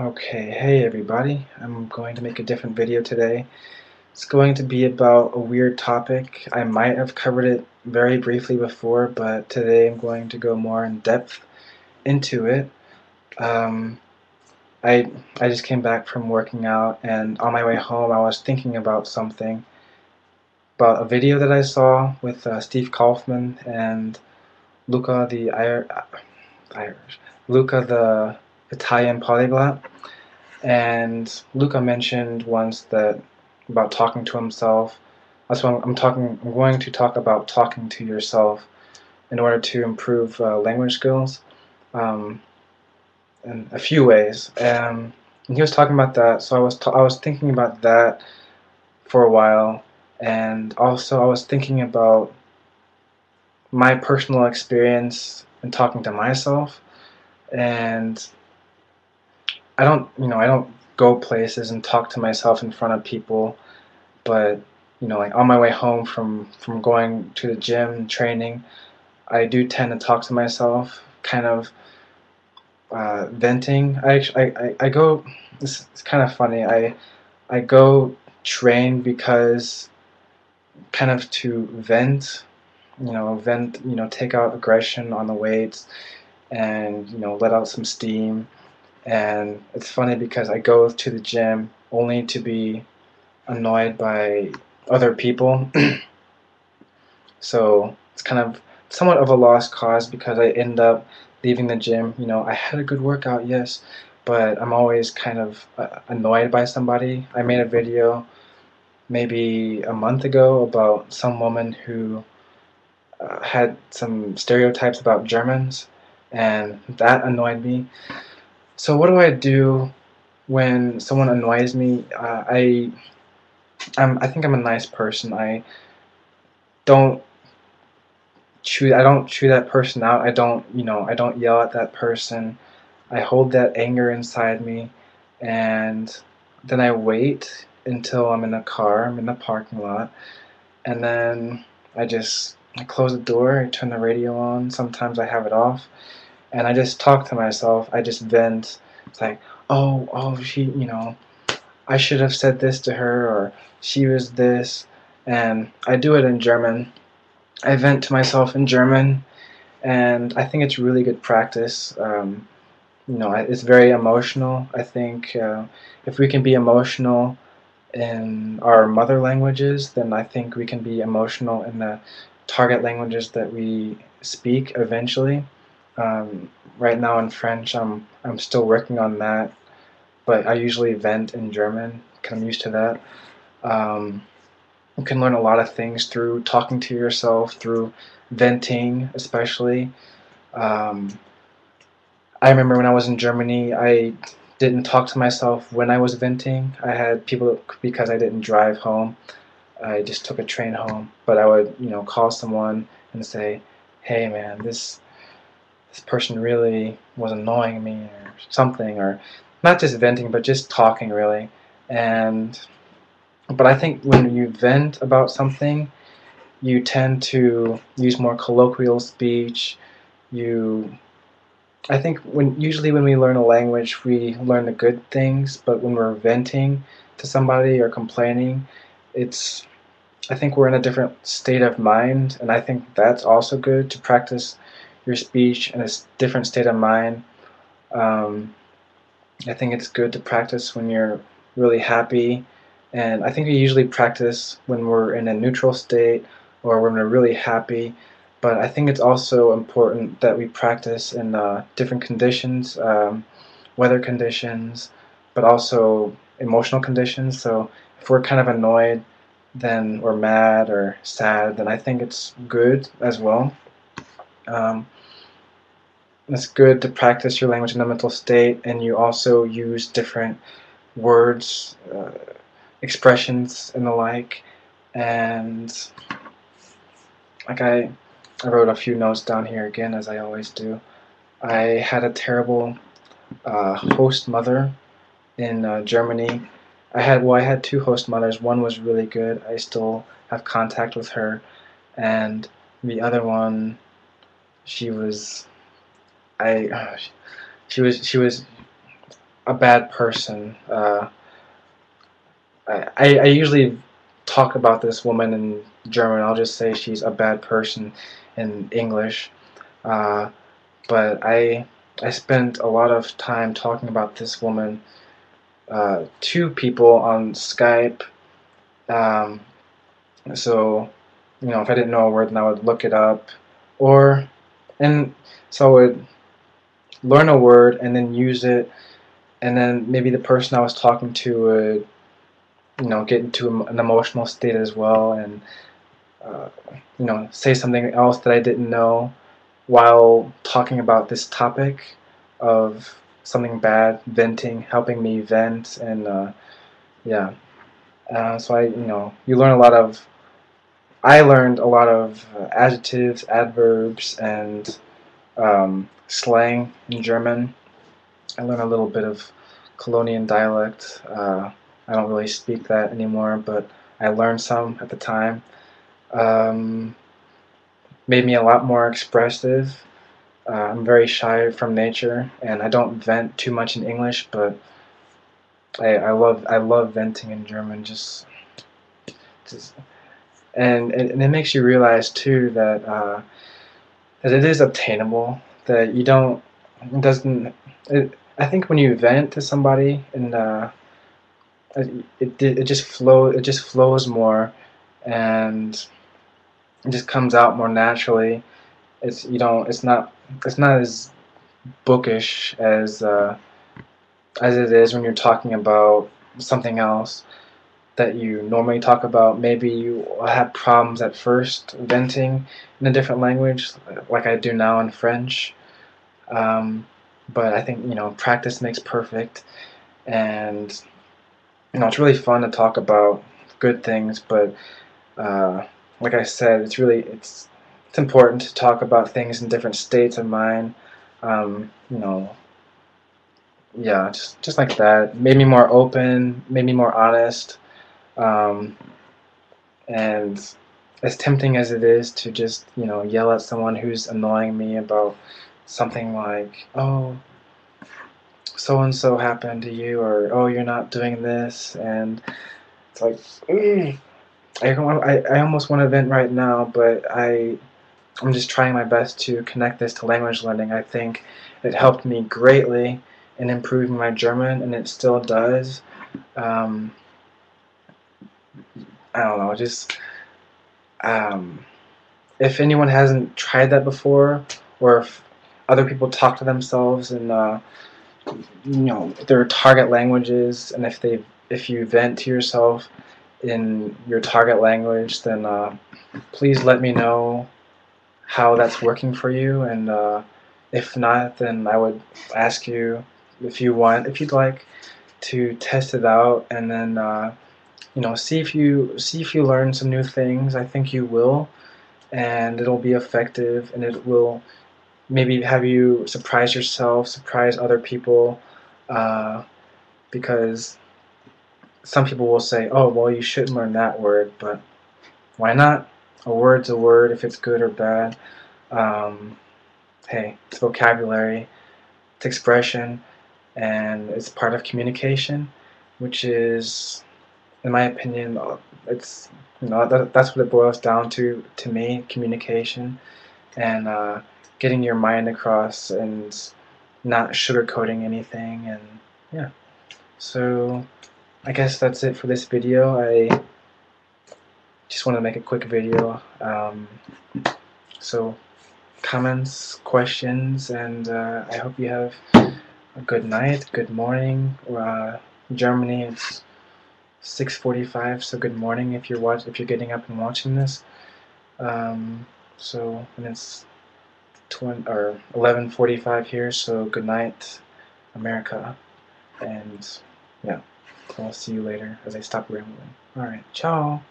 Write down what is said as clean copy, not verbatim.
Okay, hey everybody. I'm going to make a different video today. It's going to be about a weird topic. I might have covered it very briefly before, but today I'm going to go more in depth into it. Um, I I just came back from working out, and on my way home I was thinking about something, about a video that I saw with Steve Kaufman and Luca the Irish, Luca the Italian polyglot. And Luca mentioned once that about talking to himself. That's why I'm going to talk about talking to yourself in order to improve language skills um, in a few ways. And he was talking about that, so I was thinking about that for a while, and also I was thinking about my personal experience in talking to myself. And I don't go places and talk to myself in front of people, but like on my way home from going to the gym training, I do tend to talk to myself, kind of venting. I go. It's kind of funny. I go train because kind of to vent. Vent. Take out aggression on the weights and let out some steam. And it's funny because I go to the gym only to be annoyed by other people. So it's kind of somewhat of a lost cause because I end up leaving the gym. I had a good workout, yes, but I'm always kind of annoyed by somebody. I made a video maybe a month ago about some woman who had some stereotypes about Germans, and that annoyed me. So what do I do when someone annoys me? I think I'm a nice person. Don't I don't chew that person out. I don't yell at that person. I hold that anger inside me, and then I wait until I'm in the car, I'm in the parking lot, and then I close the door, I turn the radio on, sometimes I have it off, and I just talk to myself. I just vent. It's like, oh, I should have said this to her, or she was this, and I do it in German. I vent to myself in German, and I think it's really good practice. It's very emotional. I think if we can be emotional in our mother languages, then I think we can be emotional in the target languages that we speak eventually. Right now in French, I'm still working on that, but I usually vent in German because I'm used to that. Um, you can learn a lot of things through talking to yourself, through venting, especially. Um, I remember when I was in Germany, I didn't talk to myself when I was venting. I had people because I didn't drive home. I just took a train home, but I would, call someone and say, "Hey, man, this person really was annoying me," or something, or not just venting, but just talking really. And but I think when you vent about something, you tend to use more colloquial speech. You I think usually when we learn a language, we learn the good things, but when we're venting to somebody or complaining, it's I think we're in a different state of mind, and I think that's also good to practice your speech in a different state of mind. Um, I think it's good to practice when you're really happy, and I think we usually practice when we're in a neutral state or when we're really happy. But I think it's also important that we practice in different conditions, weather conditions, but also emotional conditions. So if we're kind of annoyed, then or mad or sad, then I think it's good as well. Um, it's good to practice your language in a mental state, and you also use different words, expressions, and the like. And like I wrote a few notes down here again, as I always do. I had a terrible host mother in Germany. I had two host mothers. One was really good. I still have contact with her, and the other one, she was I she was a bad person. I usually talk about this woman in German. I'll just say she's a bad person in English. Uh, but I spent a lot of time talking about this woman to people on Skype. Um, so if I didn't know a word, then I would look it up, or and so I would learn a word and then use it, and then maybe the person I was talking to would get into an emotional state as well, and uh, say something else that I didn't know while talking about this topic of something bad, venting, helping me vent, and yeah. So you learn a lot of. I learned a lot of adjectives, adverbs, and slang in German. I learned a little bit of Colonian dialect. I don't really speak that anymore, but I learned some at the time. Um, Made me a lot more expressive. I'm very shy from nature, and I don't vent too much in English, but I love venting in German. Just and it makes you realize too that it is obtainable. That you don't it doesn't. I think when you vent to somebody and it just flows more, and it just comes out more naturally. It's not as bookish as it is when you're talking about something else that you normally talk about. Maybe you have problems at first venting in a different language, like I do now in French. Um, but I think practice makes perfect, and it's really fun to talk about good things. But uh, like I said, it's important to talk about things in different states of mind. Um, you know, yeah, just like that. Made me more open, made me more honest. Um, and as tempting as it is to just yell at someone who's annoying me about something like, oh, so and so happened to you, or oh, you're not doing this, and it's like, I almost want to vent right now, but I'm just trying my best to connect this to language learning. I think it helped me greatly in improving my German, and it still does. Um, I don't know, just um, if anyone hasn't tried that before, or if other people talk to themselves in their target languages, and if you vent to yourself in your target language, then please let me know how that's working for you, and if not, then I would ask you if you'd like to test it out, and then see if you learn some new things. I think you will, and it'll be effective, and it will maybe have you surprise yourself, surprise other people, uh, because some people will say, "Oh, well, you shouldn't learn that word," but why not? A word's a word, if it's good or bad. Um, hey, it's vocabulary, it's expression, and it's part of communication, which is, in my opinion, it's that's what it boils down to me, communication, and getting your mind across and not sugarcoating anything, and yeah. So I guess that's it for this video. I just want to make a quick video. So comments, questions, and I hope you have a good night, good morning. Germany, it's 6:45, so good morning if you're getting up and watching this. And it's 11:45 here, so good night, America, and yeah, I'll see you later as I stop rambling. All right, ciao.